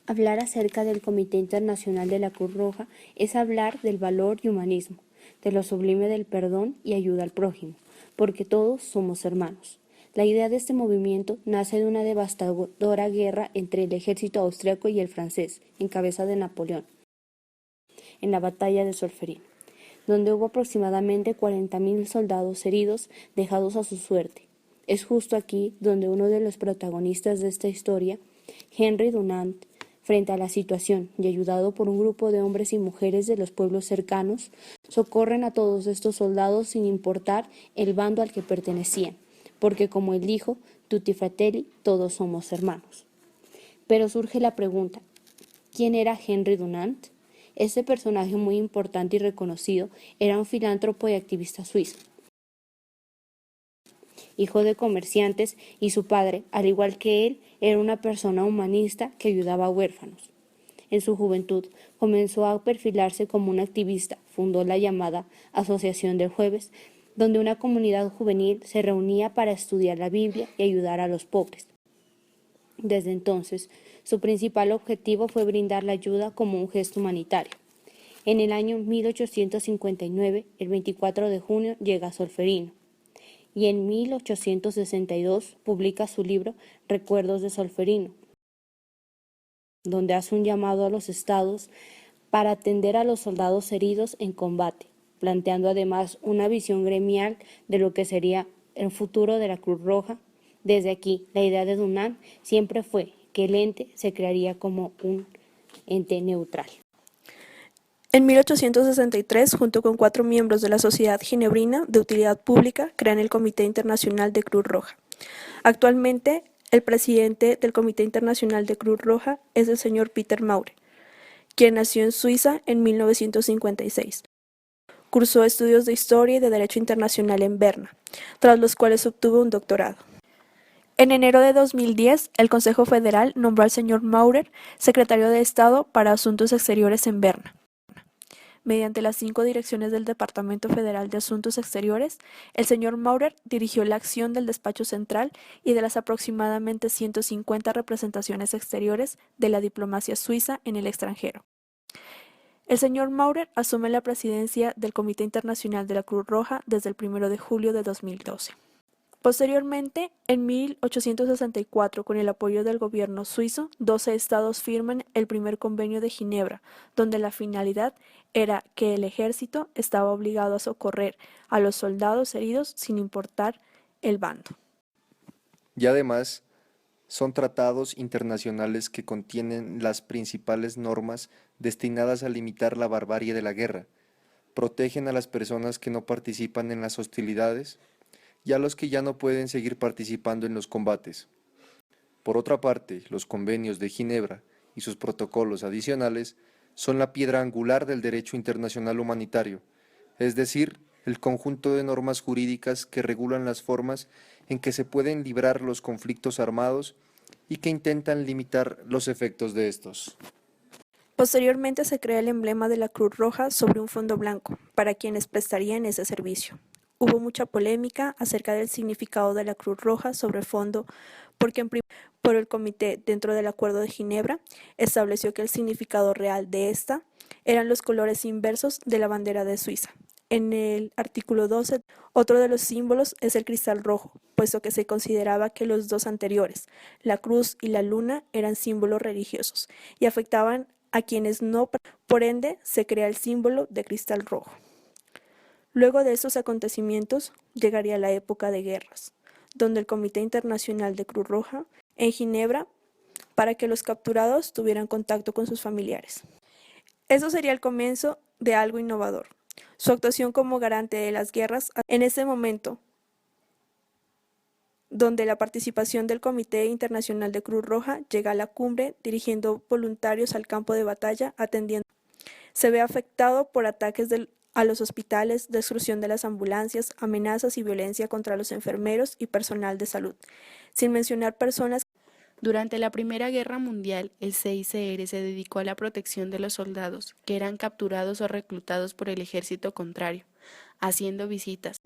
Hablar acerca del Comité Internacional de la Cruz Roja es hablar del valor y humanismo, de lo sublime del perdón y ayuda al prójimo, porque todos somos hermanos. La idea de este movimiento nace de una devastadora guerra entre el ejército austriaco y el francés, en cabeza de Napoleón, en la batalla de Solferino, donde hubo aproximadamente 40.000 soldados heridos dejados a su suerte. Es justo aquí donde uno de los protagonistas de esta historia, Henry Dunant, frente a la situación y ayudado por un grupo de hombres y mujeres de los pueblos cercanos, socorren a todos estos soldados sin importar el bando al que pertenecían, porque como él dijo, tutti fratelli, todos somos hermanos. Pero surge la pregunta, ¿quién era Henry Dunant? Este personaje muy importante y reconocido era un filántropo y activista suizo, hijo de comerciantes, y su padre, al igual que él, era una persona humanista que ayudaba a huérfanos. En su juventud comenzó a perfilarse como un activista, fundó la llamada Asociación del Jueves, donde una comunidad juvenil se reunía para estudiar la Biblia y ayudar a los pobres. Desde entonces, su principal objetivo fue brindar la ayuda como un gesto humanitario. En el año 1859, el 24 de junio, llega a Solferino, y en 1862 publica su libro Recuerdos de Solferino, donde hace un llamado a los estados para atender a los soldados heridos en combate, planteando además una visión gremial de lo que sería el futuro de la Cruz Roja. Desde aquí, la idea de Dunant siempre fue que el ente se crearía como un ente neutral. En 1863, junto con 4 miembros de la Sociedad Ginebrina de Utilidad Pública, crean el Comité Internacional de Cruz Roja. Actualmente, el presidente del Comité Internacional de Cruz Roja es el señor Peter Maurer, quien nació en Suiza en 1956. Cursó estudios de Historia y de Derecho Internacional en Berna, tras los cuales obtuvo un doctorado. En enero de 2010, el Consejo Federal nombró al señor Maurer secretario de Estado para Asuntos Exteriores en Berna. Mediante las 5 direcciones del Departamento Federal de Asuntos Exteriores, el señor Maurer dirigió la acción del despacho central y de las aproximadamente 150 representaciones exteriores de la diplomacia suiza en el extranjero. El señor Maurer asume la presidencia del Comité Internacional de la Cruz Roja desde el 1 de julio de 2012. Posteriormente, en 1864, con el apoyo del gobierno suizo, 12 estados firman el primer convenio de Ginebra, donde la finalidad era que el ejército estaba obligado a socorrer a los soldados heridos sin importar el bando. Y además, son tratados internacionales que contienen las principales normas destinadas a limitar la barbarie de la guerra, protegen a las personas que no participan en las hostilidades y a los que ya no pueden seguir participando en los combates. Por otra parte, los convenios de Ginebra y sus protocolos adicionales son la piedra angular del derecho internacional humanitario, es decir, el conjunto de normas jurídicas que regulan las formas en que se pueden librar los conflictos armados y que intentan limitar los efectos de estos. Posteriormente se crea el emblema de la Cruz Roja sobre un fondo blanco, para quienes prestarían ese servicio. Hubo mucha polémica acerca del significado de la Cruz Roja sobre fondo, porque por el comité, dentro del Acuerdo de Ginebra, estableció que el significado real de esta eran los colores inversos de la bandera de Suiza. En el artículo 12, otro de los símbolos es el cristal rojo, puesto que se consideraba que los dos anteriores, la cruz y la luna, eran símbolos religiosos y afectaban a quienes no, por ende, se crea el símbolo de cristal rojo. Luego de estos acontecimientos, llegaría la época de guerras, donde el Comité Internacional de Cruz Roja, en Ginebra, para que los capturados tuvieran contacto con sus familiares. Eso sería el comienzo de algo innovador, su actuación como garante de las guerras en ese momento, donde la participación del Comité Internacional de Cruz Roja llega a la cumbre, dirigiendo voluntarios al campo de batalla, atendiendo. Se ve afectado por ataques a los hospitales, destrucción de las ambulancias, amenazas y violencia contra los enfermeros y personal de salud, sin mencionar personas. Durante la Primera Guerra Mundial, el CICR se dedicó a la protección de los soldados que eran capturados o reclutados por el ejército contrario, haciendo visitas.